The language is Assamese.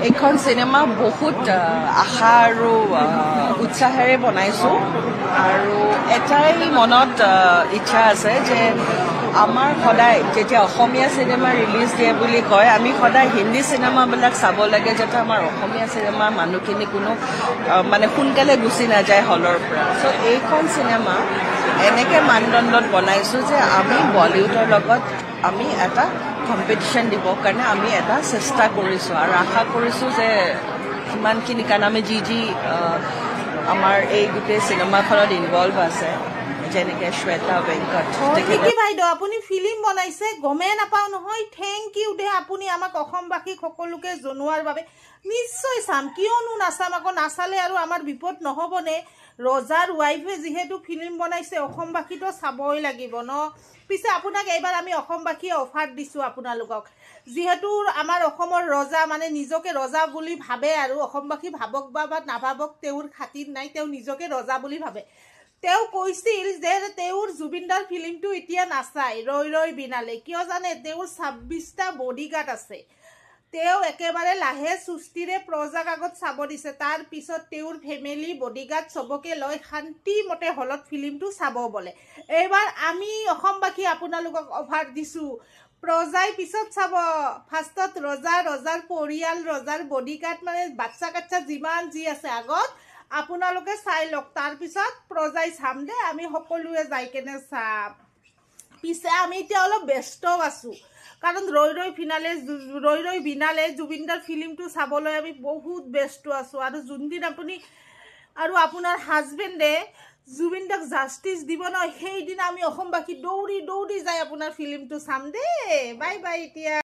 এইখন সিনেমা বহুত আশা আৰু উৎসাহেৰে বনাইছোঁ আৰু এটাই মনত ইচ্ছা আছে যে আমাৰ সদায় যেতিয়া অসমীয়া চিনেমা ৰিলিজ দিয়ে বুলি কয় আমি সদায় হিন্দী চিনেমাবিলাক চাব লাগে যাতে আমাৰ অসমীয়া চিনেমাৰ মানুহখিনি কোনো মানে সোনকালে গুচি নাযায় হলৰ পৰা চ' এইখন চিনেমা এনেকৈ মানদণ্ডত বনাইছোঁ যে আমি বলিউডৰ লগত আমি এটা কম্পিটিশ্যন দিবৰ কাৰণে আমি এটা চেষ্টা কৰিছোঁ আৰু আশা কৰিছোঁ যে সিমানখিনি কাৰণ আমি যি আমাৰ এই গোটেই চিনেমাখনত ইনভলভ আছে যেনেকে শ্বেতা বেংকট ঠিকই বাইদেউ আপুনি ফিল্ম বনাইছে গমেই নাপাওঁ নহয় থেংক ইউ দে আপুনি আমাক অসমবাসীক সকলোকে জনোৱাৰ বাবে নিশ্চয় চাম কিয়নো নাচাম আকৌ নাচালে আৰু আমাৰ বিপদ নহ'বনে ৰজাৰ ৱাইফে যিহেতু ফিল্ম বনাইছে অসমবাসীতো চাবই লাগিব ন পিছে আপোনাক এইবাৰ আমি অসমবাসীয়ে অফাৰ দিছোঁ আপোনালোকক যিহেতু আমাৰ অসমৰ ৰজা মানে নিজকে ৰজা বুলি ভাবে আৰু অসমবাসী ভাবক বা নাভাবক তেওঁৰ খাতিৰ নাই তেওঁ নিজকে ৰজা বুলি ভাবে তেওঁ কৈছিল যে তেওঁৰ জুবিনদাৰ ফিল্মটো এতিয়া নাচায় ৰৈ ৰৈ বিনালে কিয় জানে তেওঁৰ 26টা বডিগাৰ্ড আছে তেওঁ একেবাৰে লাহে সুস্থিৰে প্ৰজাক আগত চাব দিছে তাৰ পিছত তেওঁৰ ফেমিলি বডিগাৰ্ড সবকে লৈ শান্তিমতে হলত ফিল্মটো চাব বলে এইবাৰ আমি অসমবাসী আপোনালোকক অফাৰ দিছোঁ প্ৰজাই পিছত চাব ফাৰ্ষ্টত ৰজাৰ পৰিয়াল ৰজাৰ বডিগাৰ্ড মানে বাচ্চা কাচ্চা যিমান যি আছে আগত আপোনালোকে চাই লওক তাৰ পিছত প্ৰজাই চাম দে আমি সকলোৱে যাই কেনে চাম পিছে আমি এতিয়া অলপ ব্যস্ত আছোঁ কাৰণ ৰৈ ৰৈ বিনালে জুবিনদাৰ ফিল্মটো চাবলৈ আমি বহুত ব্যস্ত আছোঁ আৰু যোনদিন আপুনি আৰু আপোনাৰ হাজবেণ্ডে জুবিনদাক জাষ্টিছ দিব ন সেইদিনা আমি অসমবাসী দৌৰি যাই আপোনাৰ ফিল্মটো চাম দেই বাই বাই এতিয়া